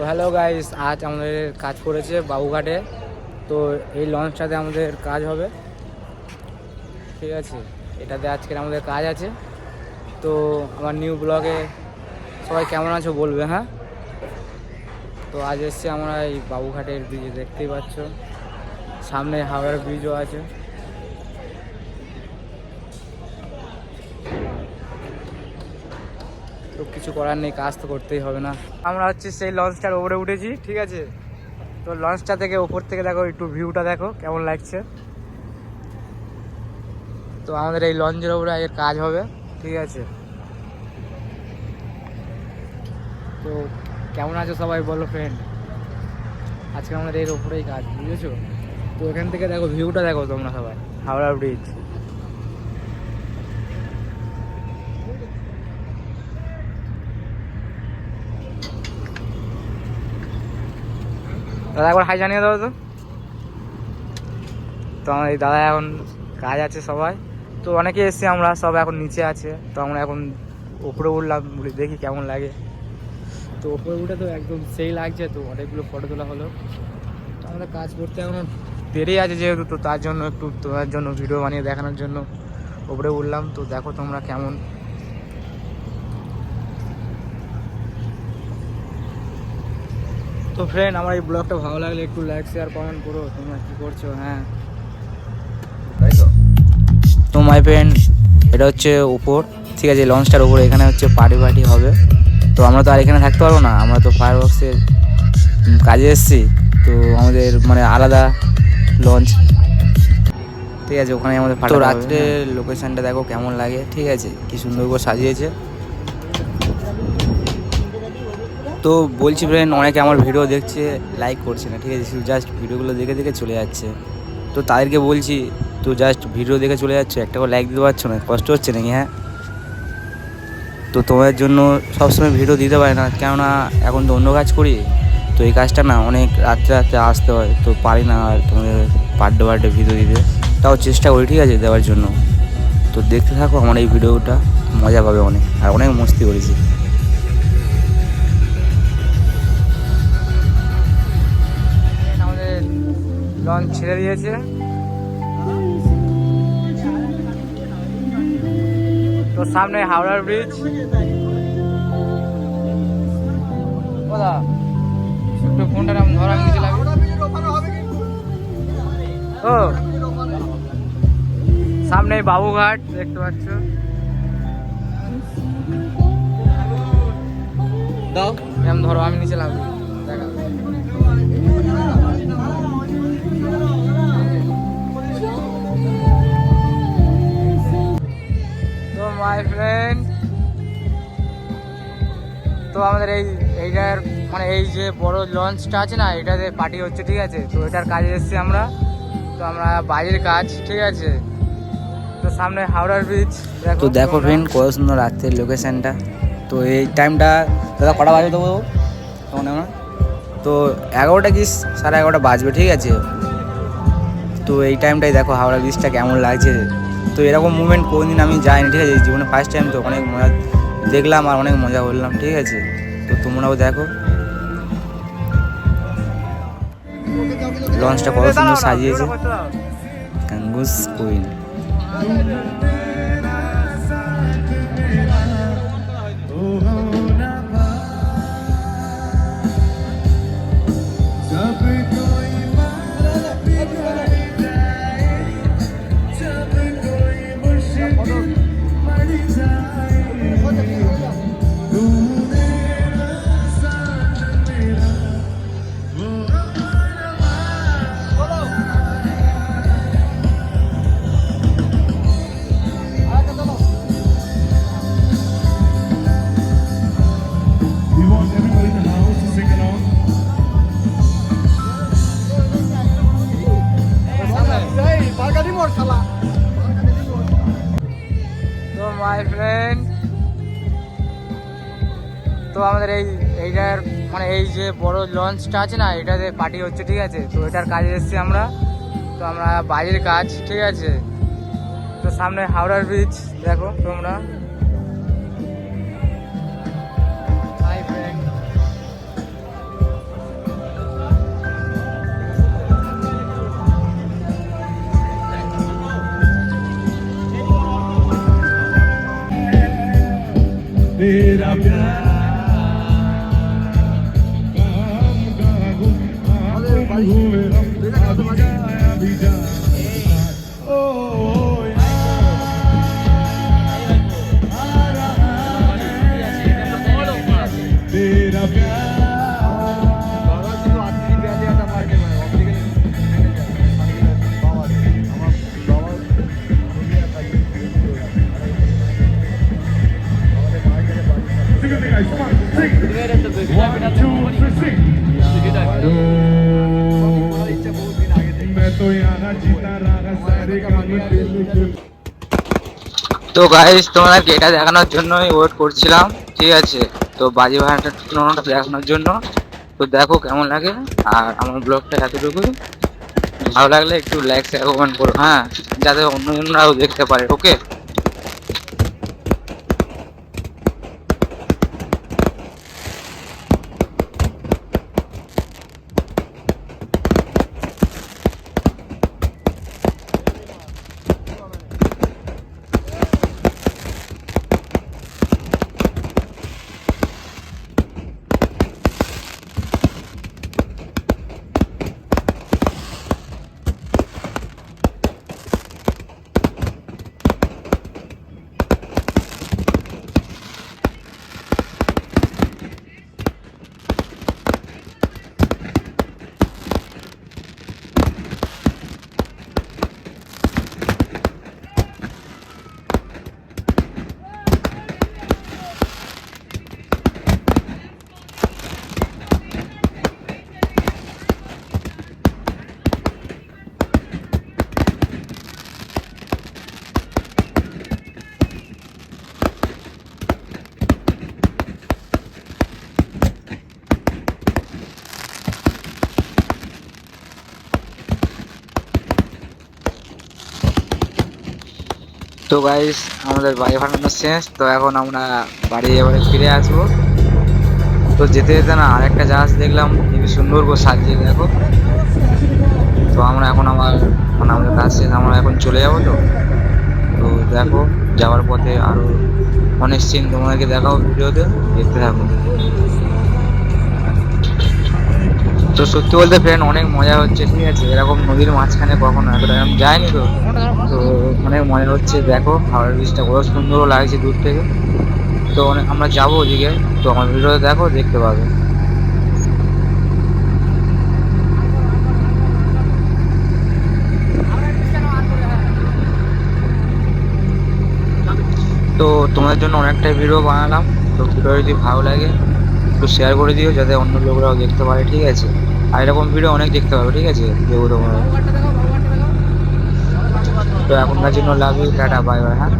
তো hello guys, আজ আমাদের কাজ করেছে বাবুঘাটে। তো এই লঞ্চটাতে আমাদের কাজ হবে, ঠিক আছে। এটাতে আজকের আমাদের কাজ আছে। তো আমার নিউ ব্লগে সবাই কেমন আছো বলবে, হ্যাঁ। তো আজ এসছি আমরা এই বাবুঘাটের ব্রিজে, দেখতেই পাচ্ছ সামনে হাওড়ার ব্রিজও আছে। তো কিছু করার নেই, কাজ তো করতেই হবে না। আমরা হচ্ছে সেই লঞ্চটার ওপরে উঠেছি, ঠিক আছে। তো লঞ্চটা থেকে ওপর থেকে দেখো, একটু ভিউটা দেখো কেমন লাগছে। তো আমাদের এই লঞ্চের ওপরে এর কাজ হবে, ঠিক আছে। তো কেমন আছো সবাই বলো ফ্রেন্ড। আজকে আমাদের এর ওপরেই কাজ, বুঝেছো। তো এখান থেকে দেখো ভিউটা দেখো তোমরা সবাই, হাওড়া ব্রিজ। দাদা একবার হাই জানিয়ে দাও তো। তো আমার এই দাদা এখন কাজ আছে সবাই। তো অনেকে এসছি আমরা, সব এখন নিচে আছে। তো আমরা এখন উপরে উঠলাম, বলি দেখি কেমন লাগে। তো উপরে উঠে তো একদম সেই লাগছে। তো অনেকগুলো ফটো তোলা হলো। তো আমাদের কাজ করতে এখন দেরি আছে যেহেতু, তো তার জন্য একটু তোমার জন্য ভিডিও বানিয়ে দেখানোর জন্য উপরে উঠলাম। তো দেখো তোমরা কেমন। তো ফ্রেন্ড, আমার এই ব্লগটা ভালো লাগলে একটু লাইক শেয়ার কমেন্ট করো। তোমরা কী করছো, হ্যাঁ তাই তো। তো মাই ফ্রেন্ড, এটা হচ্ছে উপর, ঠিক আছে, লঞ্চটার উপরে। এখানে হচ্ছে পার্টি হবে। তো আমরা তো আর এখানে থাকতে পারবো না, আমরা তো ফায়ার ওয়ার্কসের কাজে এসেছি। তো আমাদের মানে আলাদা লঞ্চ, ঠিক আছে, ওখানে আমাদের তো রাত্রে লোকেশনটা দেখো কেমন লাগে, ঠিক আছে, কি সুন্দর করে সাজিয়েছে। তো বলছি ফ্রেন্ড, অনেকে আমার ভিডিও দেখছে, লাইক করছে না, ঠিক আছে, শুধু জাস্ট ভিডিওগুলো দেখে দেখে চলে যাচ্ছে। তো তাদেরকে বলছি, তো জাস্ট ভিডিও দেখে চলে যাচ্ছে, একটা করে লাইক দিতে পারছো না, কষ্ট হচ্ছে নাকি, হ্যাঁ। তো তোমাদের জন্য সবসময় ভিডিও দিতে পারি না, কেননা এখন তো অন্য কাজ করি। তো এই কাজটা না অনেক রাত্রে রাত্রে আসতে হয়, তো পারি না আর তোমাদের বার্থডে ভিডিও দিতে। তাও চেষ্টা করি, ঠিক আছে, দেওয়ার জন্য। তো দেখতে থাকো আমার এই ভিডিওটা, মজা পাবে অনেক, আর অনেক মস্তি করেছি। আমাদের লঞ্চ ছেড়ে দিয়েছে। তো সামনে হাওড়ার ব্রিজ। একটু ফোনটা নাম ধরা, আমি নিচে লাগবে। ও সামনে বাবুঘাট দেখতে পাচ্ছ। দাও এম ধরো, আমি নিচে লাগবো। তো মাই ফ্রেন্ড, তো আমাদের এইটার মানে এই যে বড় লঞ্চটা আছে না, এটাতে পার্টি হচ্ছে, ঠিক আছে। তো এটার কাজে এসেছি আমরা। তো আমরা বাড়ির কাজ, ঠিক আছে। তো সামনে হাওড়ার ব্রিজ। তো দেখো ফ্রেন্ড, কত সুন্দর রাত্রের লোকেশনটা। তো এই টাইমটা দাদা কটা বাজবে দেবো তখন আমরা? তো 11টা কি 11:30 বাজবে, ঠিক আছে। তো এই টাইমটাই দেখো হাওড়া ব্রিজটা কেমন লাগছে। তো এরকম মুভমেন্ট কোনোদিন আমি যাইনি, ঠিক আছে, জীবনে ফার্স্ট টাইম। তো অনেক মজা দেখলাম আর অনেক মজা করলাম, ঠিক আছে। তো তোমরাও দেখো লঞ্চটা কত সুন্দর সাজিয়েছে, গাঙ্গুস কুইন। তো মাই ফ্রেন্ড, তো আমাদের এইটার মানে এই যে বড় লঞ্চটা আছে না, এটাতে পার্টি হচ্ছে, ঠিক আছে। তো এটার কাজে এসেছি আমরা। তো আমরা বাড়ির কাজ, ঠিক আছে। তো সামনে হাওড়ার ব্রিজ দেখো তোমরা। হাই ফ্রেন্ড, तेरा प्यार कहाँ कहाँ गुम हुए अभी जा ओ तेरा प्यार मैं तो यहाँ जीता रहा सारे काम दिल के তো গাইস তোমাদেরকে এটা দেখানোর জন্যই ওয়েট করছিলাম, ঠিক আছে। তো বাজি ভাড়াটা দেখানোর জন্য। তো দেখো কেমন লাগে, আর আমার ব্লগটা এতটুকু ভালো লাগলে একটু লাইক শেয়ার কমেন্ট করো, হ্যাঁ, যাতে অন্যজনরাও দেখতে পারে। ওকে, তো গাইস আমাদের বাড়ি ভাড়ানো শেষ। তো এখন আমরা বাড়ি এবারে ফিরে আসবো। তো যেতে যেতে না আরেকটা জাহাজ দেখলাম, খুবই সুন্দর করে সাজিয়ে, দেখো। তো আমরা এখন আমাদের কাজ শেষ, আমরা এখন চলে যাবো। তো তো দেখো যাওয়ার পথে আরো অনেক সিন তোমাদেরকে দেখাও, ভিডিওতে দেখতে থাকো। তো সত্যি বলতে ফ্রেন্ড অনেক মজা হচ্ছে, ঠিক আছে। এরকম নদীর মাঝখানে কখনো এতটা এরকম যায়নি। তো তো অনেক মজা হচ্ছে, দেখো হাওড়া ব্রিজটা কত সুন্দরও লাগছে দূর থেকে। তো আমরা যাবো ওদিকে, তো আমার ভিডিওতে দেখো, দেখতে পাবে। তো তোমাদের জন্য অনেকটাই ভিডিও বানালাম। তো ভিডিও যদি ভালো লাগে একটু শেয়ার করে দিও, যাতে অন্য লোকরাও দেখতে পারে, ঠিক আছে। আর এরকম ভিডিও অনেক দেখতে পাবে, ঠিক আছে, দেবো তোমরা। তো এখনকার জন্য love you, tata, bye bye, হ্যাঁ।